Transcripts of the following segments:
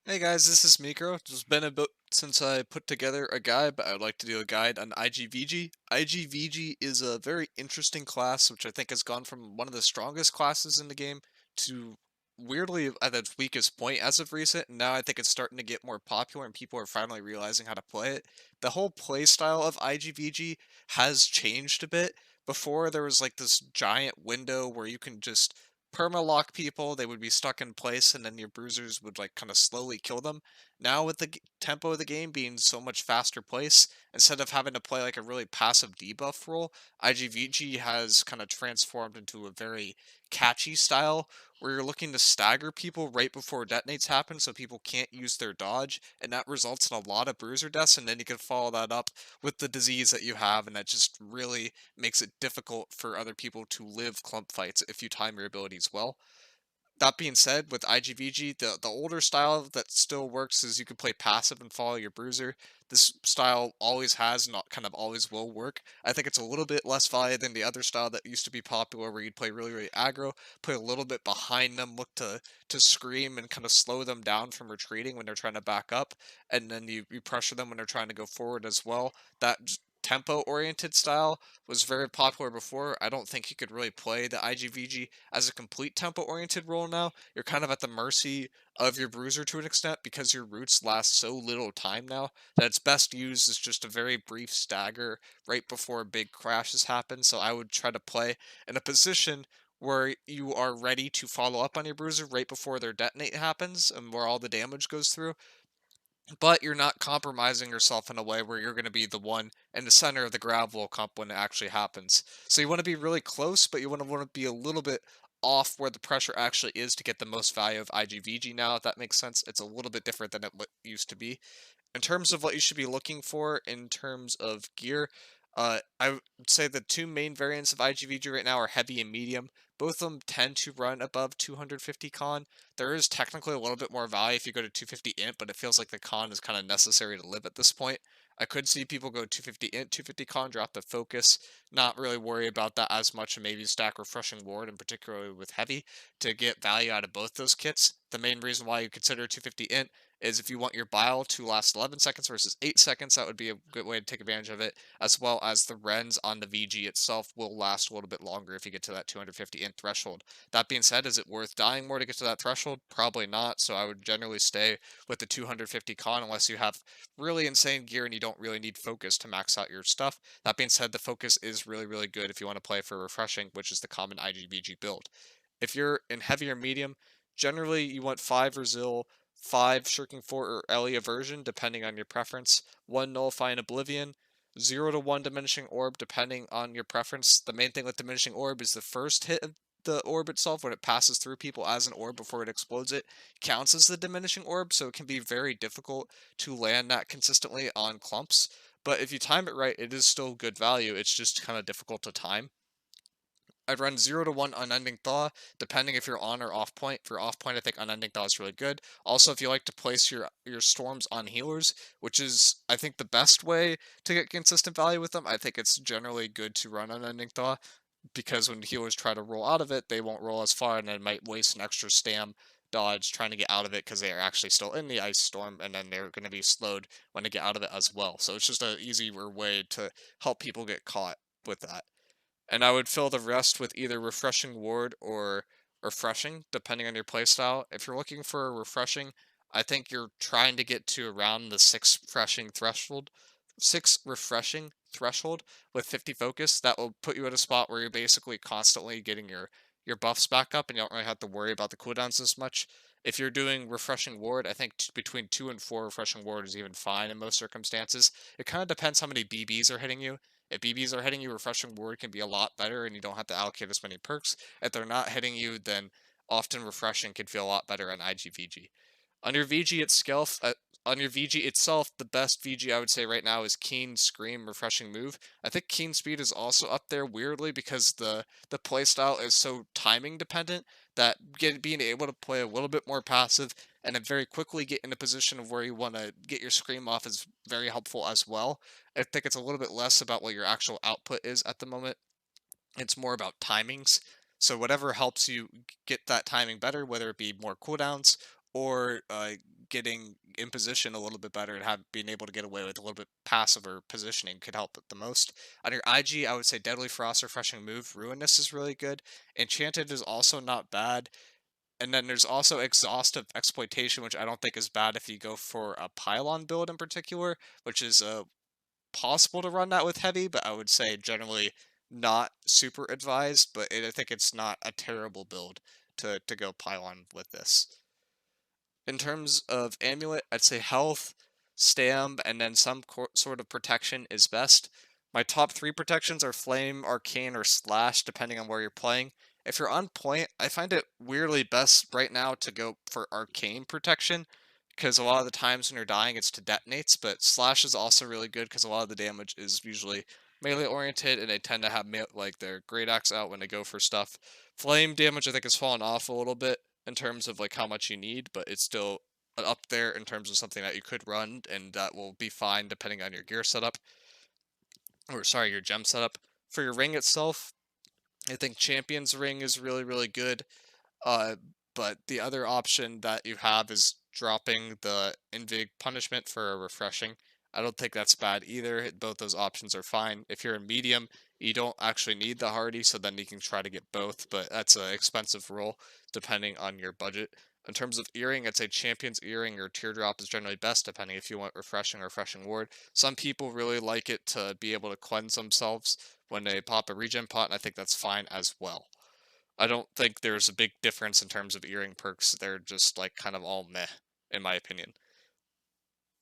Hey guys, this is Mika. It's been a bit since I put together a guide, but I would like to do a guide on IGVG. IGVG is a very interesting class, which I think has gone from one of the strongest classes in the game to weirdly at its weakest point as of recent. And now I think it's starting to get more popular and people are finally realizing how to play it. The whole play style of IGVG has changed a bit. Before there was like this giant window where you can just perma-lock people, they would be stuck in place, and then your bruisers would like kind of slowly kill them. Now with the tempo of the game being so much faster pace, instead of having to play like a really passive debuff role, IGVG has kind of transformed into a very catchy style where you're looking to stagger people right before detonates happen so people can't use their dodge, and that results in a lot of bruiser deaths, and then you can follow that up with the disease that you have, and that just really makes it difficult for other people to live clump fights if you time your abilities well. That being said, with IGVG, the older style that still works is you can play passive and follow your bruiser. This style always has, not kind of always will work. I think it's a little bit less value than the other style that used to be popular, where you'd play really, really aggro, play a little bit behind them, look to scream and kind of slow them down from retreating when they're trying to back up, and then you pressure them when they're trying to go forward as well. That tempo oriented style was very popular before. I don't think you could really play the IGVG as a complete tempo oriented role now. You're kind of at the mercy of your bruiser to an extent because your roots last so little time now that it's best used as just a very brief stagger right before big crashes happen. So I would try to play in a position where you are ready to follow up on your bruiser right before their detonate happens and where all the damage goes through, but you're not compromising yourself in a way where you're going to be the one in the center of the gravel comp when it actually happens. So you want to be really close, but you want to be a little bit off where the pressure actually is to get the most value of IGVG now, if that makes sense. It's a little bit different than it used to be. In terms of what you should be looking for in terms of gear, I would say the two main variants of IGVG right now are heavy and medium. Both of them tend to run above 250 con. There is technically a little bit more value if you go to 250 int, but it feels like the con is kind of necessary to live at this point. I could see people go 250 int, 250 con, drop the focus, not really worry about that as much, and maybe stack refreshing ward, and particularly with heavy, to get value out of both those kits. The main reason why you consider 250 int is if you want your bile to last 11 seconds versus 8 seconds, that would be a good way to take advantage of it, as well as the rens on the VG itself will last a little bit longer if you get to that 250 int threshold. That being said, is it worth dying more to get to that threshold? Probably not, so I would generally stay with the 250 con unless you have really insane gear and you don't really need focus to max out your stuff. That being said, the focus is really, really good if you want to play for refreshing, which is the common IGVG build. If you're in heavy or medium, generally you want 5 Resil, 5 Shirking 4 or Ellie Aversion, depending on your preference, 1 Nullifying Oblivion, 0 to 1 Diminishing Orb, depending on your preference. The main thing with Diminishing Orb is the first hit of the orb itself, when it passes through people as an orb before it explodes, it counts as the Diminishing Orb, so it can be very difficult to land that consistently on clumps. But if you time it right, it is still good value, it's just kind of difficult to time. I'd run 0 to 1 Unending Thaw, depending if you're on or off point. For off point, I think Unending Thaw is really good. Also, if you like to place your storms on healers, which is, I think, the best way to get consistent value with them, I think it's generally good to run Unending Thaw, because when healers try to roll out of it, they won't roll as far, and then might waste an extra stam dodge trying to get out of it because they are actually still in the ice storm, and then they're going to be slowed when they get out of it as well. So it's just an easier way to help people get caught with that. And I would fill the rest with either refreshing ward or refreshing, depending on your playstyle. If you're looking for a refreshing, I think you're trying to get to around the 6 refreshing threshold with 50 focus. That will put you at a spot where you're basically constantly getting your buffs back up and you don't really have to worry about the cooldowns as much. If you're doing refreshing ward, I think between 2 and 4 refreshing ward is even fine in most circumstances. It kind of depends how many BBs are hitting you. If BBs are hitting you, refreshing ward can be a lot better and you don't have to allocate as many perks. If they're not hitting you, then often refreshing can feel a lot better on IGVG. On your VG itself, the best VG I would say right now is Keen, Scream, Refreshing Move. I think Keen Speed is also up there weirdly because the playstyle is so timing dependent that being able to play a little bit more passive and then very quickly get in a position of where you want to get your Scream off is very helpful as well. I think it's a little bit less about what your actual output is at the moment. It's more about timings. So whatever helps you get that timing better, whether it be more cooldowns or getting in position a little bit better and being able to get away with a little bit passiver positioning could help it the most. On your IG, I would say Deadly Frost, Refreshing Move, Ruinous is really good. Enchanted is also not bad. And then there's also Exhaustive Exploitation, which I don't think is bad if you go for a Pylon build in particular, which is possible to run that with heavy, but I would say generally not super advised, but I think it's not a terrible build to go Pylon with this. In terms of Amulet, I'd say health, stam, and then some sort of protection is best. My top 3 protections are Flame, Arcane, or Slash, depending on where you're playing. If you're on point, I find it weirdly best right now to go for Arcane protection, because a lot of the times when you're dying, it's to detonates, but Slash is also really good because a lot of the damage is usually melee oriented, and they tend to have like their Great Axe out when they go for stuff. Flame damage, I think, has fallen off a little bit in terms of like how much you need, but it's still up there in terms of something that you could run, and that will be fine depending on your gear setup, or sorry, your gem setup. For your ring itself, I think Champion's Ring is really, really good. Uh, but the other option that you have is dropping the Invig punishment for a refreshing. I don't think that's bad either. Both those options are fine. If you're a medium, you don't actually need the hardy, so then you can try to get both, but that's an expensive roll depending on your budget. In terms of earring, I'd say Champion's Earring or Teardrop is generally best, depending if you want refreshing or refreshing ward. Some people really like it to be able to cleanse themselves when they pop a regen pot, and I think that's fine as well. I don't think there's a big difference in terms of earring perks. They're just like kind of all meh, in my opinion.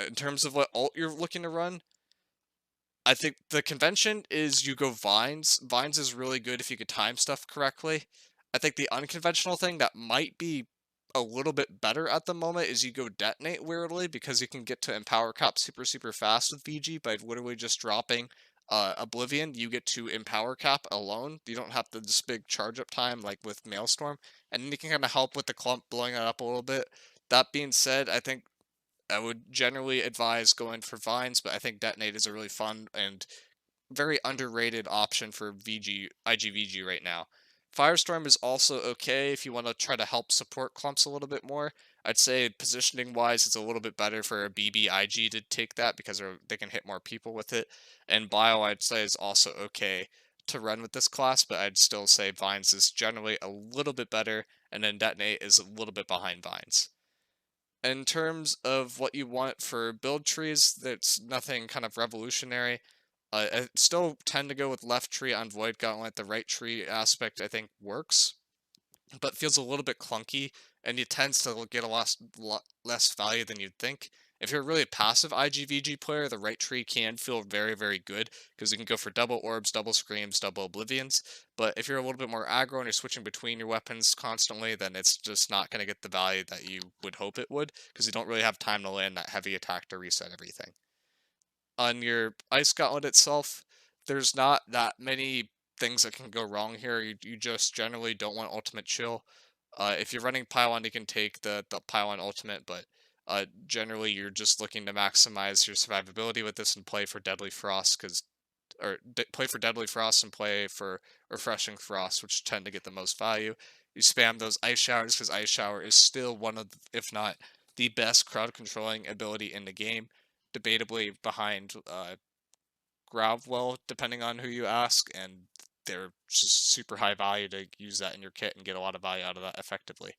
In terms of what ult you're looking to run, I think the convention is you go Vines. Vines is really good if you could time stuff correctly. I think the unconventional thing that might be a little bit better at the moment is you go Detonate weirdly, because you can get to Empower Cap super, super fast with VG by literally just dropping Oblivion. You get to Empower Cap alone. You don't have this big charge up time like with Maelstrom. And then you can kind of help with the clump blowing it up a little bit. That being said, I think I would generally advise going for Vines, but I think Detonate is a really fun and very underrated option for IGVG right now. Firestorm is also okay if you want to try to help support clumps a little bit more. I'd say positioning wise, it's a little bit better for a BBIG to take that because they can hit more people with it. And Bio, I'd say, is also okay to run with this class, but I'd still say Vines is generally a little bit better, and then Detonate is a little bit behind Vines. In terms of what you want for build trees, that's nothing kind of revolutionary. I still tend to go with left tree on Void Gauntlet. The right tree aspect, I think, works, but feels a little bit clunky, and it tends to get a lot less value than you'd think. If you're a really passive IGVG player, the right tree can feel very, very good, because you can go for double orbs, double screams, double oblivions. But if you're a little bit more aggro and you're switching between your weapons constantly, then it's just not going to get the value that you would hope it would, because you don't really have time to land that heavy attack to reset everything. On your Ice Gauntlet itself, there's not that many things that can go wrong here. You just generally don't want Ultimate Chill. If you're running Pylon, you can take the Pylon Ultimate, but generally you're just looking to maximize your survivability with this and play for Deadly Frost, play for Deadly Frost and play for Refreshing Frost, which tend to get the most value. You spam those Ice Showers because Ice Shower is still one of, if not the best crowd controlling ability in the game, debatably behind Gravwell, depending on who you ask, and they're just super high value to use that in your kit and get a lot of value out of that effectively.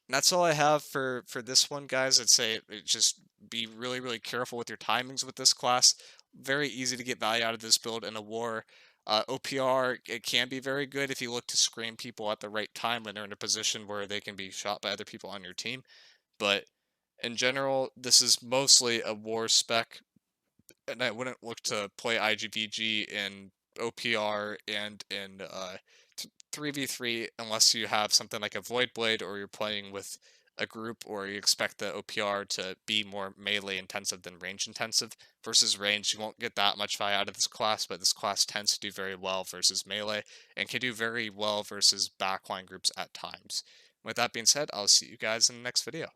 And that's all I have for this one, guys. I'd say just be really, really careful with your timings with this class. Very easy to get value out of this build in a war. OPR, it can be very good if you look to scream people at the right time when they're in a position where they can be shot by other people on your team. But in general, this is mostly a war spec, and I wouldn't look to play IGVG in OPR and in 3v3 unless you have something like a Void Blade, or you're playing with a group, or you expect the OPR to be more melee intensive than range intensive. Versus range, you won't get that much value out of this class, but this class tends to do very well versus melee, and can do very well versus backline groups at times. With that being said, I'll see you guys in the next video.